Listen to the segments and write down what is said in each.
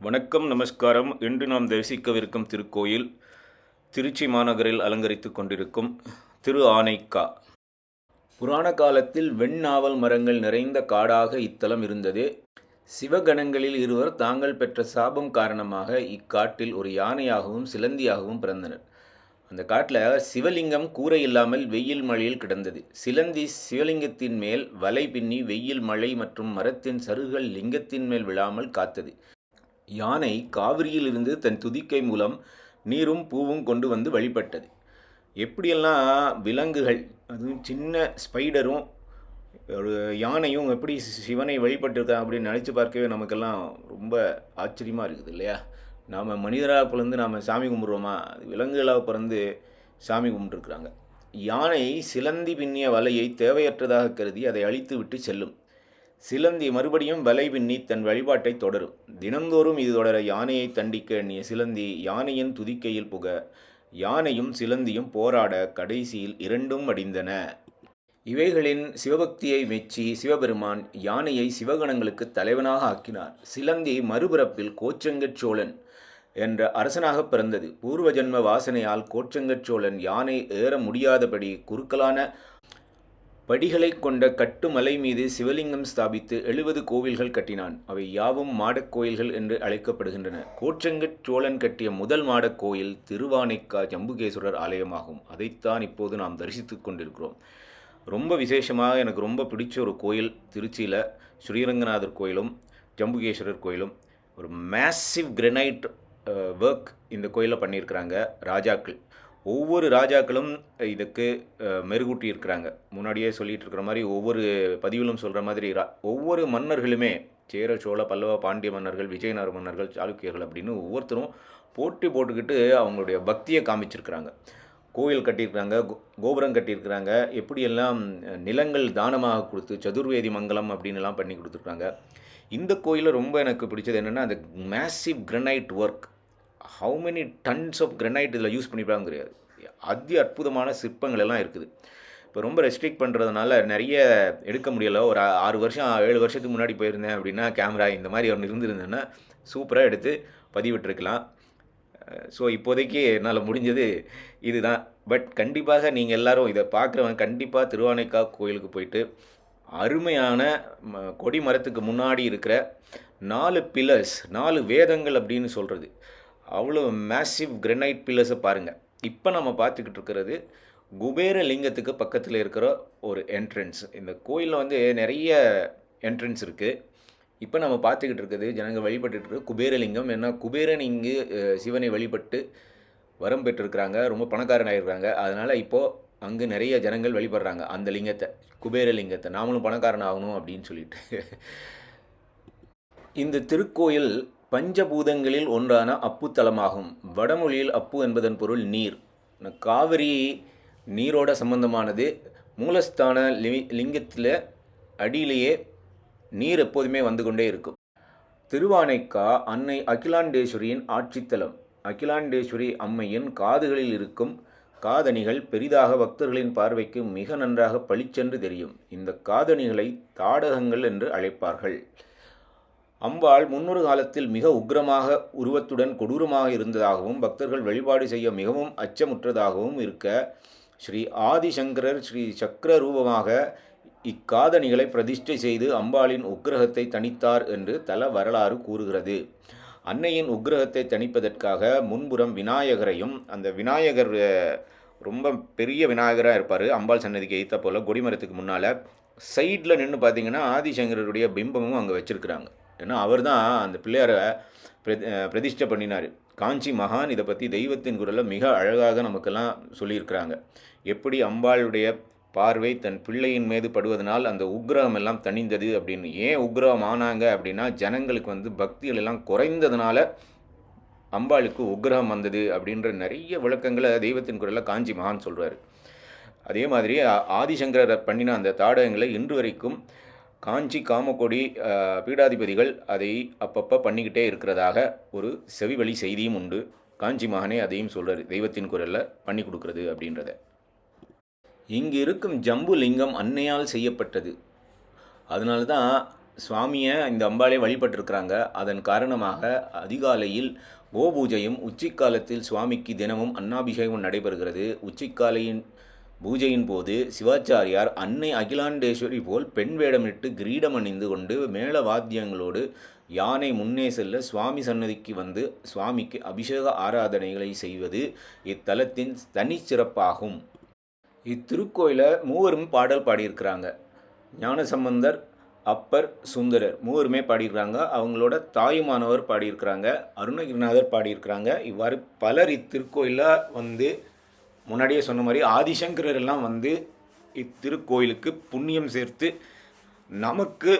வணக்கம், நமஸ்காரம். இன்று நாம் தரிசிக்கவிருக்கும் திருக்கோயில் திருச்சி மாநகரில் அலங்கரித்து கொண்டிருக்கும் திரு ஆனைக்கா. புராண காலத்தில் வெண்ணாவல் மரங்கள் நிறைந்த காடாக இத்தலம் இருந்தது. சிவகணங்களில் இருவர் தாங்கள் பெற்ற சாபம் காரணமாக இக்காட்டில் ஒரு யானையாகவும் சிலந்தியாகவும் பிறந்தனர். அந்த காட்டில் சிவலிங்கம் கூரை இல்லாமல் வெயில் மழையில் கிடந்தது. சிலந்தி சிவலிங்கத்தின் மேல் வலை பின்னி வெயில் மழை மற்றும் மரத்தின் சருகுகள் லிங்கத்தின் மேல் விழாமல் காத்தது. யானை காவிரியிலிருந்து தன் துதிக்கை மூலம் நீரும் பூவும் கொண்டு வந்து வழிபட்டது. எப்படியெல்லாம் விலங்குகள், அதுவும் சின்ன ஸ்பைடரும் ஒரு யானையும் எப்படி சிவனை வழிபட்டிருக்கா அப்படின்னு நினச்சி பார்க்கவே நமக்கெல்லாம் ரொம்ப ஆச்சரியமாக இருக்குது இல்லையா? நாம் மனிதராக பிறந்து நாம் சாமி கும்பிட்றோமா? விலங்குகளாக பிறந்து சாமி கும்பிட்டுருக்குறாங்க. யானை சிலந்தி பின்னிய வலையை தேவையற்றதாக கருதி அதை அழித்து விட்டு செல்லும். சிலந்தி மறுபடியும் வலை பின்னி தன் வழிபாட்டை தொடரும். தினந்தோறும் இது தொடர யானையை தண்டிக்க எண்ணிய சிலந்தி யானையின் துதிக்கையில் புக யானையும் சிலந்தியும் போராட கடைசியில் இரண்டும் அடிந்தன. இவைகளின் சிவபக்தியை மெச்சி சிவபெருமான் யானையை சிவகணங்களுக்கு தலைவனாக ஆக்கினார். சிலந்தி மறுபிறப்பில் கோச்செங்கட் சோழன் என்ற அரசனாக பிறந்தது. பூர்வ ஜன்ம வாசனையால் கோச்செங்கட் சோழன் யானை ஏற முடியாதபடி குறுக்கலான படிகளை கொண்ட கட்டுமலை மீது சிவலிங்கம் ஸ்தாபித்து 70 கோவில்கள் கட்டினான். அவை யாவும் மாடக் கோயில்கள் என்று அழைக்கப்படுகின்றன. கோச்செங்கட் சோழன் கட்டிய முதல் மாடக் கோயில் திருவானைக்கா ஜம்புகேஸ்வரர் ஆலயமாகும். அதைத்தான் இப்போது நாம் தரிசித்து கொண்டிருக்கிறோம். ரொம்ப விசேஷமாக எனக்கு ரொம்ப பிடிச்ச ஒரு கோயில் திருச்சியில் ஸ்ரீரங்கநாதர் கோயிலும் ஜம்புகேஸ்வரர் கோயிலும். ஒரு மேசிவ் கிரனைட் ஒர்க் இந்த கோயிலில் பண்ணியிருக்கிறாங்க ராஜாக்கள். ஒவ்வொரு ராஜாக்களும் இதுக்கு மெருகூட்டி இருக்கிறாங்க. முன்னாடியே சொல்லிகிட்டு இருக்கிற மாதிரி ஒவ்வொரு பதிவிலும் சொல்கிற மாதிரி ஒவ்வொரு மன்னர்களுமே சேர சோழ பல்லவ பாண்டிய மன்னர்கள் விஜயநகர மன்னர்கள் சாளுக்கியர்கள் அப்படின்னு ஒவ்வொருத்தரும் போட்டி போட்டுக்கிட்டு அவங்களுடைய பக்தியை காமிச்சிருக்கிறாங்க. கோயில் கட்டியிருக்கிறாங்க, கோபுரம் கட்டியிருக்கிறாங்க, எப்படியெல்லாம் நிலங்கள் தானமாக கொடுத்து சதுர்வேதி மங்கலம் அப்படின்லாம் பண்ணி கொடுத்துருக்காங்க. இந்த கோயிலில் ரொம்ப எனக்கு பிடிச்சது என்னென்னா அந்த massive granite work. How many tons of granite இதில் யூஸ் பண்ணிப்பாங்க தெரியாது. அதி அற்புதமான சிற்பங்கள் எல்லாம் இருக்குது. இப்போ ரொம்ப ரெஸ்ட்ரிக்ட் பண்ணுறதுனால நிறைய எடுக்க முடியலை. ஒரு 6 வருஷம் 7 வருஷத்துக்கு முன்னாடி போயிருந்தேன் அப்படின்னா கேமரா இந்த மாதிரி ஒன்று இருந்திருந்தேன்னா சூப்பராக எடுத்து பதிவிட்டுருக்கலாம். ஸோ இப்போதைக்கு என்னால் முடிஞ்சது இதுதான். பட் கண்டிப்பாக நீங்கள் எல்லோரும் இதை பார்க்குறவங்க கண்டிப்பாக திருவானைக்கா கோயிலுக்கு போயிட்டு அருமையான கொடி மரத்துக்கு முன்னாடி இருக்கிற 4 பில்லர்ஸ், 4 வேதங்கள் அப்படின்னு சொல்கிறது, அவ்வளோ மேசிவ் கிரனைட் பில்லர்ஸை பாருங்கள். இப்போ நம்ம பார்த்துக்கிட்டு இருக்கிறது குபேர லிங்கத்துக்கு பக்கத்தில் இருக்கிற ஒரு என்ட்ரன்ஸ். இந்த கோயிலில் வந்து நிறைய என்ட்ரன்ஸ் இருக்குது. இப்போ நம்ம பார்த்துக்கிட்டு இருக்குது ஜனங்கள் வழிபட்டுட்டு இருக்கு குபேரலிங்கம். ஏன்னா குபேரன் இங்கு சிவனை வழிபட்டு வரம் பெற்றிருக்கிறாங்க, ரொம்ப பணக்காரனாகிருக்கிறாங்க. அதனால் இப்போது அங்கே நிறைய ஜனங்கள் வழிபடுறாங்க அந்த லிங்கத்தை, குபேரலிங்கத்தை. நாமளும் பணக்காரன் ஆகணும் அப்படின்னு சொல்லிட்டு. இந்த திருக்கோயில் பஞ்சபூதங்களில் ஒன்றான அப்பு தலமாகும். வடமொழியில் அப்பு என்பதன் பொருள் நீர். காவிரி நீரோட சம்பந்தமானது. மூலஸ்தான லிங்கத்தில் அடியிலேயே நீர் எப்போதுமே வந்து கொண்டே இருக்கும். திருவானைக்கா அன்னை அகிலாண்டேஸ்வரியின் ஆட்சித்தலம். அகிலாண்டேஸ்வரி அம்மையின் காதுகளில் இருக்கும் காதணிகள் பெரிதாக பக்தர்களின் பார்வைக்கு மிக நன்றாக பளிச்சென்று தெரியும். இந்த காதணிகளை தாடகங்கள் என்று அழைப்பார்கள். அம்பாள் முன்னொரு காலத்தில் மிக உக்கிரமாக உருவத்துடன் கொடூரமாக இருந்ததாகவும் பக்தர்கள் வழிபாடு செய்ய மிகவும் அச்சமுற்றதாகவும் இருக்க ஸ்ரீ ஆதிசங்கரர் ஸ்ரீ சக்கர ரூபமாக இக்காதணிகளை பிரதிஷ்டை செய்து அம்பாளின் உக்கிரகத்தை தணித்தார் என்று தல வரலாறு கூறுகிறது. அன்னையின் உக்கிரகத்தை தணிப்பதற்காக முன்புறம் விநாயகரையும், அந்த விநாயகர் ரொம்ப பெரிய விநாயகராக இருப்பார், அம்பாள் சன்னதிக்கு எய்த்த போல் கொடிமரத்துக்கு முன்னால் சைடில் நின்று பார்த்தீங்கன்னா ஆதிசங்கருடைய பிம்பமும் அங்கே வச்சுருக்குறாங்க. ஏன்னா அவர் தான் அந்த பிள்ளையாரை பிரதிஷ்டை பண்ணினார். காஞ்சி மகான் இதை பற்றி தெய்வத்தின் குரலில் மிக அழகாக நமக்கெல்லாம் சொல்லியிருக்கிறாங்க. எப்படி அம்பாளுடைய பார்வை தன் பிள்ளையின் மீது படுவதனால் அந்த உக்கிரகம் எல்லாம் தணிந்தது அப்படின்னு. ஏன் உக்கிரகம் ஆனாங்க அப்படின்னா ஜனங்களுக்கு வந்து பக்திகள் எல்லாம் குறைந்ததுனால அம்பாளுக்கு உக்கிரகம் வந்தது அப்படின்ற நிறைய விளக்கங்களை தெய்வத்தின் குரலில் காஞ்சி மகான் சொல்கிறார். அதே மாதிரி ஆதிசங்கரர் பண்ணின அந்த தாடகங்களை இன்று வரைக்கும் காஞ்சி காமக்கொடி பீடாதிபதிகள் அதை அப்பப்போ பண்ணிக்கிட்டே இருக்கிறதாக ஒரு செவிவழி செய்தியும் உண்டு. காஞ்சி மகானே அதையும் சொல்கிறார், தெய்வத்தின் குரலில் பண்ணி கொடுக்குறது அப்படின்றத. இங்கு இருக்கும் ஜம்பு லிங்கம் அன்னையால் செய்யப்பட்டது. அதனால தான் சுவாமியை இந்த அம்பாளை வழிபட்டிருக்கிறாங்க. அதன் காரணமாக அதிகாலையில் கோபூஜையும், உச்சிக்காலத்தில் சுவாமிக்கு தினமும் அன்னாபிஷேகம் நடைபெறுகிறது. உச்சிக்காலையின் பூஜையின் போது சிவாச்சாரியார் அன்னை அகிலாண்டேஸ்வரி போல் பெண் வேடமிட்டு கிரீடம் அணிந்து கொண்டு மேள வாத்தியங்களோடு யானை முன்னே செல்ல சுவாமி சன்னதிக்கு வந்து சுவாமிக்கு அபிஷேக ஆராதனைகளை செய்வது இத்தலத்தின் தனிச்சிறப்பாகும். இத்திருக்கோயிலை மூவரும் பாடல் பாடியிருக்கிறாங்க. ஞானசம்பந்தர், அப்பர், சுந்தரர் மூவருமே பாடியிருக்கிறாங்க. அவங்களோட தாயுமானவர் பாடியிருக்கிறாங்க, அருணகிரிநாதர் பாடியிருக்கிறாங்க. இவ்வாறு பலர் இத்திருக்கோயிலில் வந்து முன்னாடியே சொன்ன மாதிரி ஆதிசங்கரர் எல்லாம் வந்து இத்திருக்கோயிலுக்கு புண்ணியம் சேர்த்து நமக்கு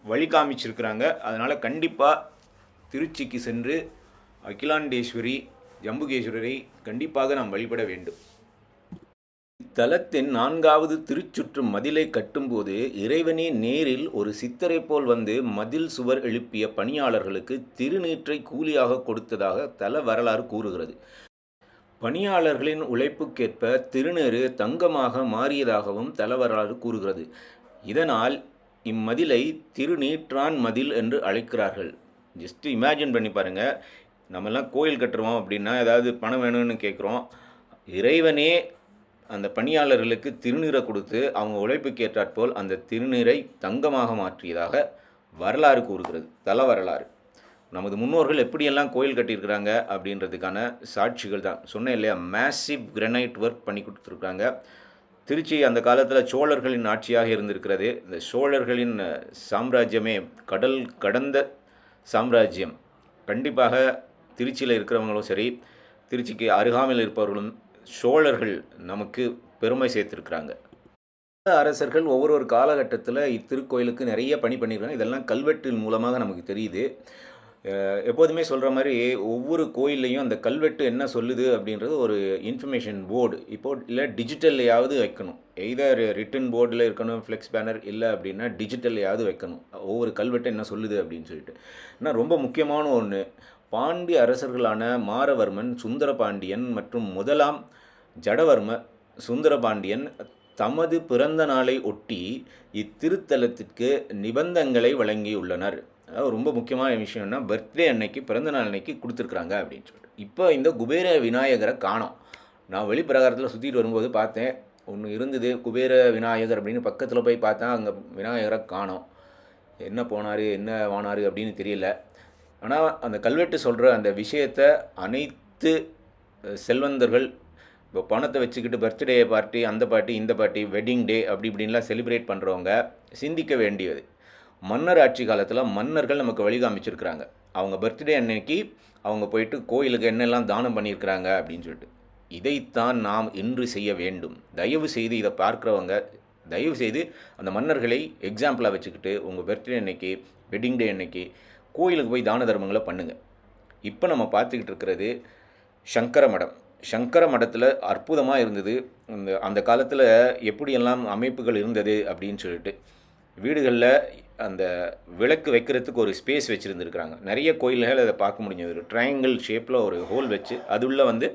வழி காமிச்சிருக்கிறாங்க. அதனால் கண்டிப்பாக திருச்சிக்கு சென்று அகிலாண்டேஸ்வரி, ஜம்புகேஸ்வரரை கண்டிப்பாக நாம் வழிபட வேண்டும். இத்தலத்தின் 4வது திருச்சுற்று மதிலை கட்டும்போது இறைவனே நேரில் ஒரு சித்தரை போல் வந்து மதில் சுவர் எழுப்பிய பணியாளர்களுக்கு திருநீற்றை கூலியாக கொடுத்ததாக தல வரலாறு கூறுகிறது. பணியாளர்களின் உழைப்புக்கேற்ப திருநீறு தங்கமாக மாறியதாகவும் தல வரலாறு கூறுகிறது. இதனால் இம்மதிலை திருநீற்றான் மதில் என்று அழைக்கிறார்கள். ஜஸ்ட் இமேஜின் பண்ணி பாருங்கள். நம்மெல்லாம் கோயில் கட்டுறோம் அப்படின்னா ஏதாவது பணம் வேணும்னு கேட்குறோம். இறைவனே அந்த பணியாளர்களுக்கு திருநீரை கொடுத்து அவங்க உழைப்புக்கு ஏற்றாற்போல் அந்த திருநீரை தங்கமாக மாற்றியதாக வரலாறு கூறுகிறது, தல வரலாறு. நமது முன்னோர்கள் எப்படியெல்லாம் கோயில் கட்டியிருக்கிறாங்க அப்படின்றதுக்கான சாட்சிகள் தான் சொன்னேன் இல்லையா. மேசிவ் கிரனைட் ஒர்க் பண்ணி கொடுத்துருக்காங்க. திருச்சி அந்த காலத்தில் சோழர்களின் ஆட்சியாக இருந்திருக்கிறது. இந்த சோழர்களின் சாம்ராஜ்யமே கடல் கடந்த சாம்ராஜ்யம். கண்டிப்பாக திருச்சியில் இருக்கிறவங்களும் சரி, திருச்சிக்கு அருகாமையில் இருப்பவர்களும் சோழர்கள் நமக்கு பெருமை சேர்த்துருக்குறாங்க. அரசர்கள் ஒவ்வொரு காலகட்டத்தில் இத்திருக்கோயிலுக்கு நிறைய பணி பண்ணியிருக்காங்க. இதெல்லாம் கல்வெட்டின் மூலமாக நமக்கு தெரியுது. எப்போதுமே சொல்கிற மாதிரி ஒவ்வொரு கோயில்லையும் அந்த கல்வெட்டு என்ன சொல்லுது அப்படின்றது ஒரு இன்ஃபர்மேஷன் போர்டு இல்லை டிஜிட்டல்லையாவது வைக்கணும். எய்தர் ரிட்டன் போர்டில் இருக்கணும், ஃப்ளெக்ஸ் பேனர், இல்லை அப்படின்னா டிஜிட்டல்லையாவது வைக்கணும் ஒவ்வொரு கல்வெட்டு என்ன சொல்லுது அப்படின்னு சொல்லிட்டு. ஆனால் ரொம்ப முக்கியமான ஒன்று, பாண்டிய அரசர்களான மாரவர்மன், சுந்தரபாண்டியன் மற்றும் முதலாம் ஜடவர்ம சுந்தரபாண்டியன் தமது பிறந்த நாளை ஒட்டி இத்திருத்தலத்திற்கு நிபந்தங்களை வழங்கியுள்ளனர். அதாவது ரொம்ப முக்கியமான விஷயம்னா பர்த்டே அன்னைக்கு, பிறந்த நாள் அன்னைக்கு கொடுத்துருக்குறாங்க அப்படின்னு சொல்லிட்டு. இப்போ இந்த குபேர விநாயகரை காணோம். நான் வெளிப்பிரகாரத்தில் சுற்றிட்டு வரும்போது பார்த்தேன், ஒன்று இருந்தது குபேர விநாயகர் அப்படின்னு. பக்கத்தில் போய் பார்த்தா அங்கே விநாயகரை காணோம். என்ன போனார் என்ன வானார் அப்படின்னு தெரியல. ஆனால் அந்த கல்வெட்டு சொல்கிற அந்த விஷயத்தை அனைத்து செல்வந்தர்கள் இப்போ பணத்தை வச்சுக்கிட்டு பர்த்டே பார்ட்டி, அந்த பார்ட்டி, இந்த பார்ட்டி, வெட்டிங் டே அப்படி இப்படின்லாம் செலிப்ரேட் பண்ணுறவங்க சிந்திக்க வேண்டியது. மன்னர் ஆட்சி காலத்தில் மன்னர்கள் நமக்கு வழி காமிச்சிருக்கிறாங்க. அவங்க பர்த்டே அன்னைக்கு அவங்க போயிட்டு கோயிலுக்கு என்னெல்லாம் தானம் பண்ணியிருக்கிறாங்க அப்படின்னு சொல்லிட்டு. இதைத்தான் நாம் இன்று செய்ய வேண்டும். தயவு செய்து இதை பார்க்குறவங்க தயவு செய்து அந்த மன்னர்களை எக்ஸாம்பிளாக வச்சுக்கிட்டு உங்கள் பர்த்டே அன்னைக்கு, வெட்டிங் டே அன்னைக்கு கோயிலுக்கு போய் தான தர்மங்களை பண்ணுங்கள். இப்போ நம்ம பார்த்துக்கிட்டு இருக்கிறது சங்கர மடம். சங்கர மடத்தில் அற்புதமாக இருந்தது. அந்த காலத்தில் எப்படியெல்லாம் அமைப்புகள் இருந்தது அப்படின்னு சொல்லிட்டு. வீடுகளில் அந்த விளக்கு வைக்கிறதுக்கு ஒரு ஸ்பேஸ் வச்சுருந்துருக்குறாங்க. நிறைய கோயில்கள் அதை பார்க்க முடிஞ்சது. ஒரு ட்ரையாங்கிள் ஷேப்பில் ஒரு ஹோல் வச்சு அதுள்ள வந்து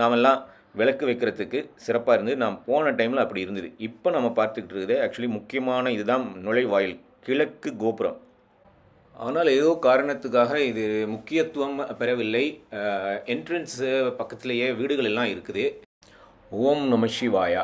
நாமெல்லாம் விளக்கு வைக்கிறதுக்கு சிறப்பாக இருந்தது. நான் போன டைமில் அப்படி இருந்தது. இப்போ நம்ம பார்த்துக்கிட்டு இருக்குது ஆக்சுவலி முக்கியமான இதுதான் நுழைவாயில், கிழக்கு கோபுரம். ஆனால் ஏதோ காரணத்துக்காக இது முக்கியத்துவம் பெறவில்லை. என்ட்ரன்ஸு பக்கத்துலேயே வீடுகள் எல்லாம் இருக்குது. ஓம் நம சிவாயா.